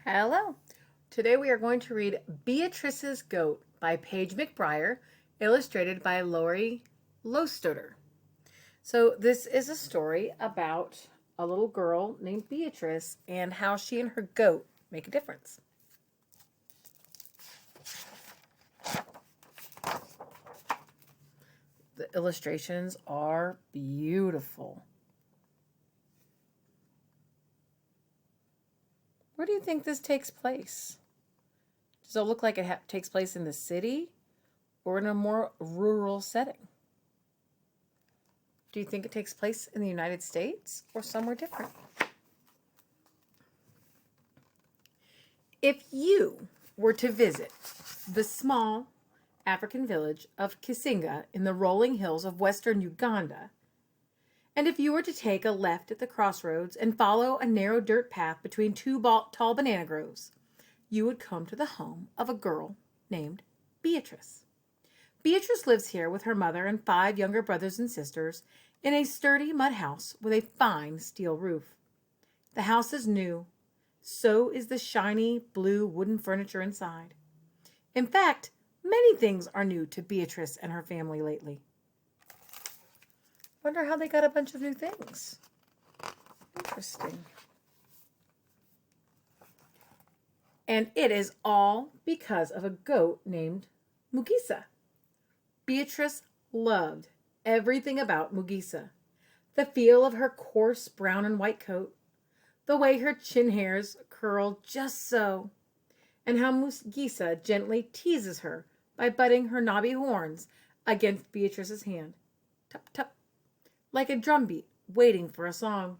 Hello. Today we are going to read Beatrice's Goat by Paige McBriar, illustrated by Lori Lostoter. So this is a story about a little girl named Beatrice and how she and her goat make a difference. The illustrations are beautiful. Where do you think this takes place? Does it look like it takes place in the city or in a more rural setting? Do you think it takes place in the United States or somewhere different? If you were to visit the small African village of Kisinga in the rolling hills of western Uganda, and if you were to take a left at the crossroads and follow a narrow dirt path between two tall banana groves, you would come to the home of a girl named Beatrice. Beatrice lives here with her mother and 5 younger brothers and sisters in a sturdy mud house with a fine steel roof. The house is new. So is the shiny blue wooden furniture inside. In fact, many things are new to Beatrice and her family lately. Wonder how they got a bunch of new things. Interesting. And it is all because of a goat named Mugisa. Beatrice loved everything about Mugisa. The feel of her coarse brown and white coat, the way her chin hairs curled just so, and how Mugisa gently teases her by butting her knobby horns against Beatrice's hand. Tup, tup, like a drumbeat waiting for a song.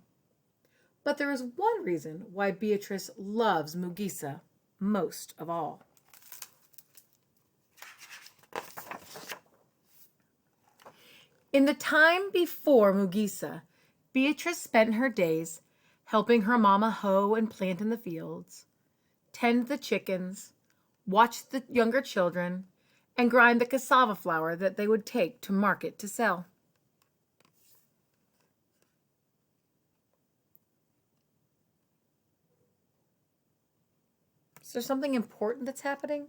But there is one reason why Beatrice loves Mugisa most of all. In the time before Mugisa, Beatrice spent her days helping her mama hoe and plant in the fields, tend the chickens, watch the younger children, and grind the cassava flour that they would take to market to sell. Is there something important that's happening?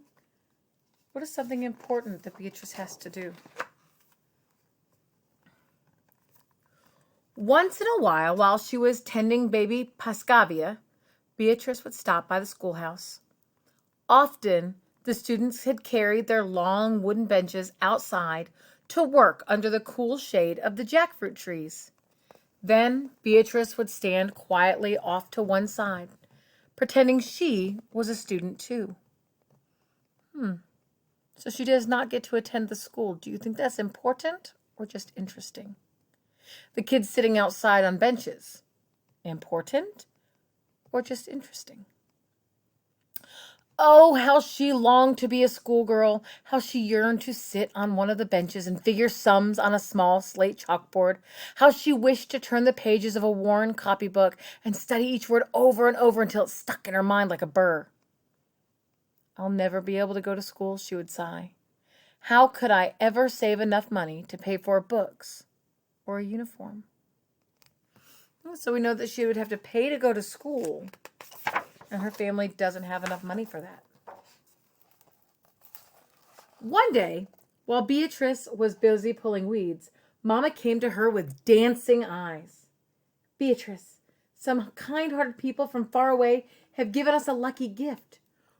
What is something important that Beatrice has to do? Once in a while she was tending baby Pascavia, Beatrice would stop by the schoolhouse. Often, the students had carried their long wooden benches outside to work under the cool shade of the jackfruit trees. Then Beatrice would stand quietly off to one side, pretending she was a student too. So she does not get to attend the school. Do you think that's important or just interesting? The kids sitting outside on benches. Important or just interesting? Oh, how she longed to be a schoolgirl, how she yearned to sit on one of the benches and figure sums on a small slate chalkboard, how she wished to turn the pages of a worn copybook and study each word over and over until it stuck in her mind like a burr. I'll never be able to go to school, she would sigh. How could I ever save enough money to pay for books or a uniform? So we know that she would have to pay to go to school, and her family doesn't have enough money for that. One day, while Beatrice was busy pulling weeds, Mama came to her with dancing eyes. Beatrice, some kind-hearted people from far away have given us a lucky gift.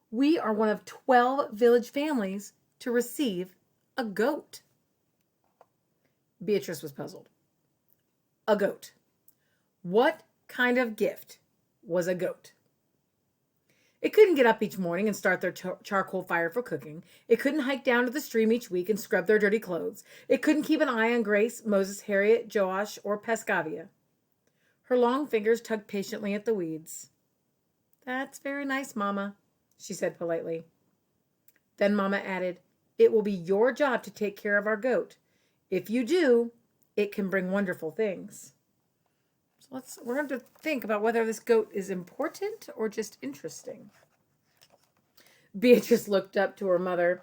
We are one of 12 village families to receive a goat. Beatrice was puzzled. A goat. What kind of gift was a goat? It couldn't get up each morning and start their charcoal fire for cooking. It couldn't hike down to the stream each week and scrub their dirty clothes. It couldn't keep an eye on Grace, Moses, Harriet, Joash, or Pascavia. Her long fingers tugged patiently at the weeds. That's very nice, Mama, she said politely. Then Mama added, it will be your job to take care of our goat. If you do, it can bring wonderful things. So we're going to think about whether this goat is important or just interesting. Beatrice looked up to her mother.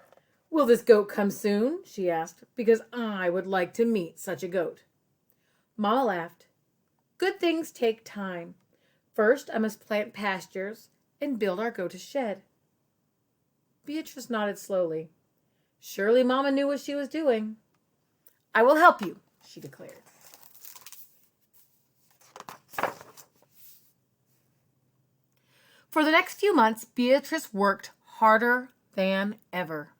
Will this goat come soon? She asked, because I would like to meet such a goat. Mama laughed. Good things take time. First, I must plant pastures, and build our goat a shed. Beatrice nodded slowly. Surely Mama knew what she was doing. I will help you, she declared. For the next few months, Beatrice worked harder than ever.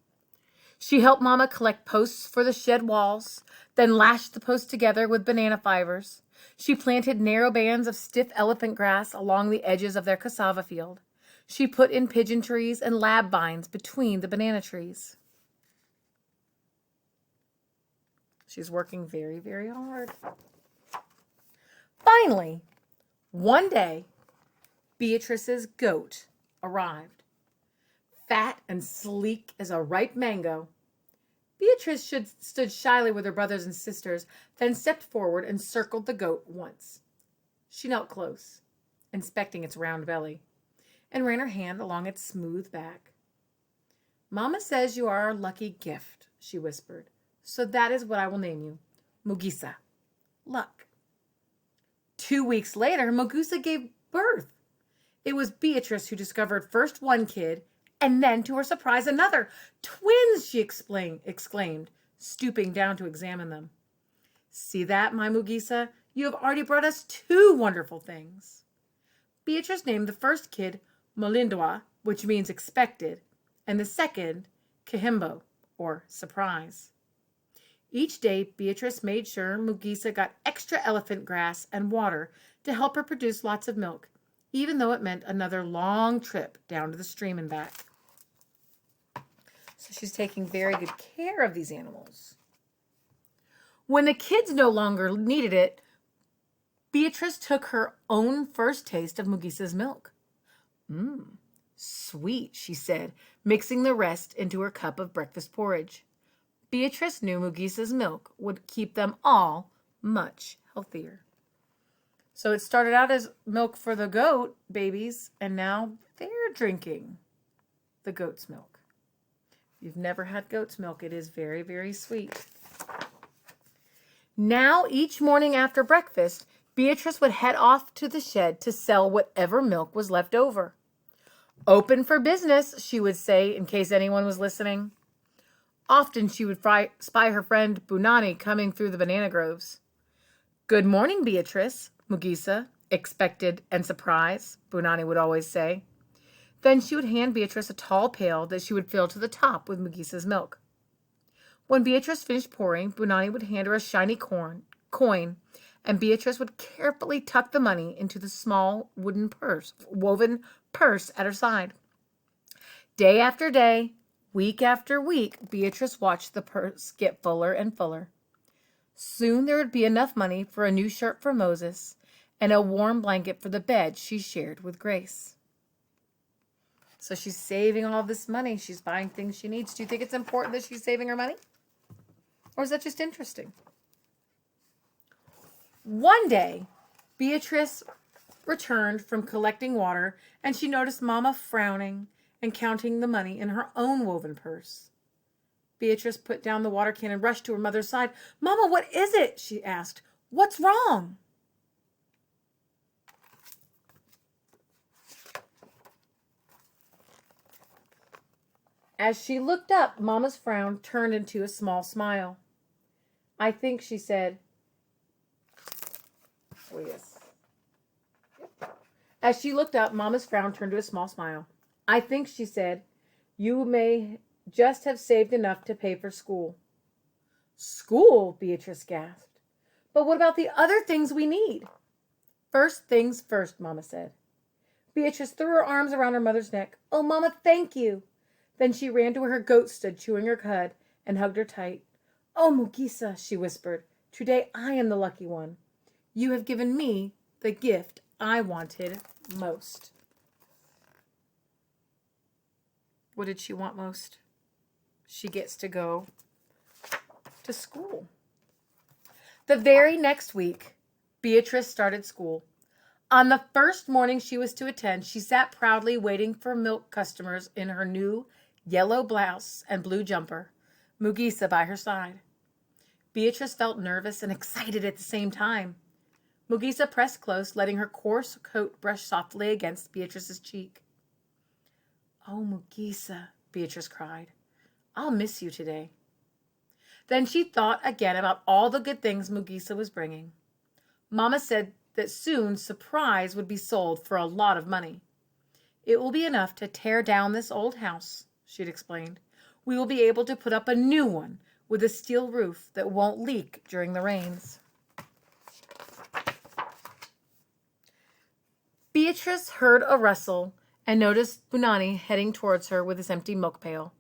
She helped Mama collect posts for the shed walls, then lashed the posts together with banana fibers. She planted narrow bands of stiff elephant grass along the edges of their cassava field. She put in pigeon trees and lab vines between the banana trees. She's working very, very hard. Finally, one day, Beatrice's goat arrived. Fat and sleek as a ripe mango. Beatrice stood shyly with her brothers and sisters, then stepped forward and circled the goat once. She knelt close, inspecting its round belly, and ran her hand along its smooth back. Mama says you are our lucky gift, she whispered, so that is what I will name you, Mugisa, luck. 2 weeks later, Mugisa gave birth. It was Beatrice who discovered first one kid and then, to her surprise, another. Twins, she exclaimed, stooping down to examine them. See that, my Mugisa? You have already brought us 2 wonderful things. Beatrice named the first kid Molindwa, which means expected, and the second Kahimbo, or surprise. Each day, Beatrice made sure Mugisa got extra elephant grass and water to help her produce lots of milk, even though it meant another long trip down to the stream and back. So she's taking very good care of these animals. When the kids no longer needed it, Beatrice took her own first taste of Mugisa's milk. Sweet, she said, mixing the rest into her cup of breakfast porridge. Beatrice knew Mugisa's milk would keep them all much healthier. So it started out as milk for the goat babies, and now they're drinking the goat's milk. If you've never had goat's milk, it is very, very sweet. Now, each morning after breakfast, Beatrice would head off to the shed to sell whatever milk was left over. Open for business, she would say, in case anyone was listening. Often she would spy her friend Bunani coming through the banana groves. Good morning, Beatrice, Mugisa, expected and surprised, Bunani would always say. Then she would hand Beatrice a tall pail that she would fill to the top with Mugisa's milk. When Beatrice finished pouring, Bunani would hand her a shiny coin, and Beatrice would carefully tuck the money into the small woven purse at her side. Day after day, week after week, Beatrice watched the purse get fuller and fuller. Soon there would be enough money for a new shirt for Moses and a warm blanket for the bed she shared with Grace. So she's saving all this money. She's buying things she needs. Do you think it's important that she's saving her money? Or is that just interesting? One day, Beatrice returned from collecting water, and she noticed Mama frowning and counting the money in her own woven purse. Beatrice put down the water can and rushed to her mother's side. Mama, what is it? She asked. What's wrong? As she looked up, Mama's frown turned into a small smile. I think, she said. Oh, yes. As she looked up, Mama's frown turned to a small smile. I think, she said, you may just have saved enough to pay for school. School? Beatrice gasped. But what about the other things we need? First things first, Mama said. Beatrice threw her arms around her mother's neck. Oh, Mama, thank you. Then she ran to where her goat stood, chewing her cud, and hugged her tight. Oh, Mugisa, she whispered, today I am the lucky one. You have given me the gift I wanted most. What did she want most? She gets to go to school. The very next week, Beatrice started school. On the first morning she was to attend, she sat proudly waiting for milk customers in her new yellow blouse and blue jumper, Mugisa by her side. Beatrice felt nervous and excited at the same time. Mugisa pressed close, letting her coarse coat brush softly against Beatrice's cheek. Oh, Mugisa, Beatrice cried. I'll miss you today. Then she thought again about all the good things Mugisa was bringing. Mama said that soon Surprise would be sold for a lot of money. It will be enough to tear down this old house, she'd explained. We will be able to put up a new one with a steel roof that won't leak during the rains. Beatrice heard a rustle and noticed Bunani heading towards her with his empty milk pail.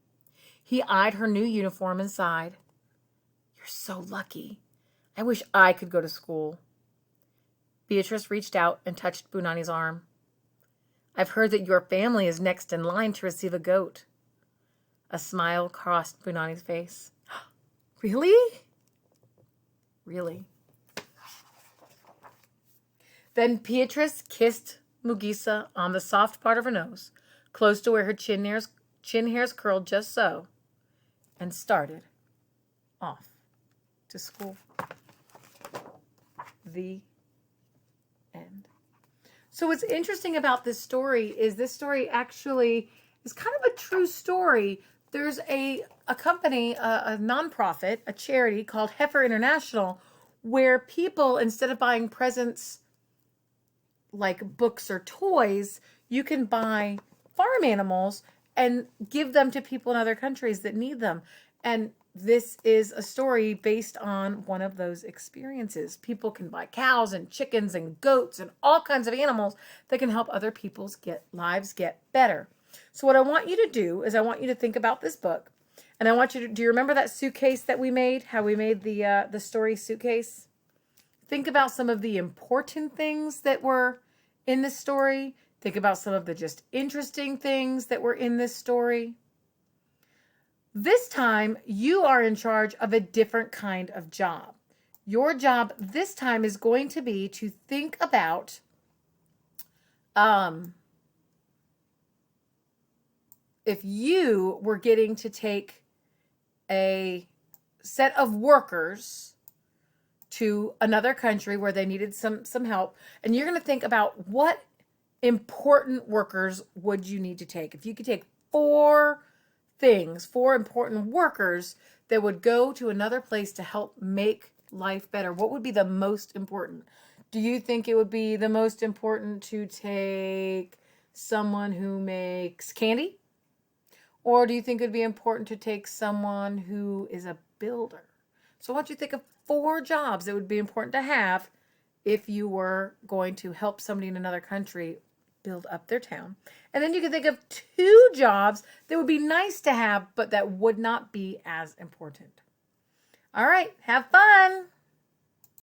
He eyed her new uniform and sighed. You're so lucky. I wish I could go to school. Beatrice reached out and touched Bunani's arm. I've heard that your family is next in line to receive a goat. A smile crossed Bunani's face. Really? Really. Then Beatrice kissed Mugisa on the soft part of her nose, close to where her chin hairs curled just so, and started off to school. The end. So what's interesting about this story is this story actually is kind of a true story. There's a company, a nonprofit, a charity called Heifer International, where people, instead of buying presents like books or toys, you can buy farm animals and give them to people in other countries that need them. And this is a story based on one of those experiences. People can buy cows and chickens and goats and all kinds of animals that can help other people's lives get better. So what I want you to do is I want you to think about this book. And I want you to, do you remember that suitcase that we made? How we made the story suitcase? Think about some of the important things that were in this story. Think about some of the just interesting things that were in this story. This time, you are in charge of a different kind of job. Your job this time is going to be to think about if you were getting to take a set of workers to another country where they needed some help, and you're going to think about what important workers would you need to take. If you could take four important workers that would go to another place to help make life better, what would be the most important? Do you think it would be the most important to take someone who makes candy? Or do you think it would be important to take someone who is a builder? So I want you to think of 4 jobs that would be important to have if you were going to help somebody in another country build up their town. And then you can think of 2 jobs that would be nice to have, but that would not be as important. All right, have fun.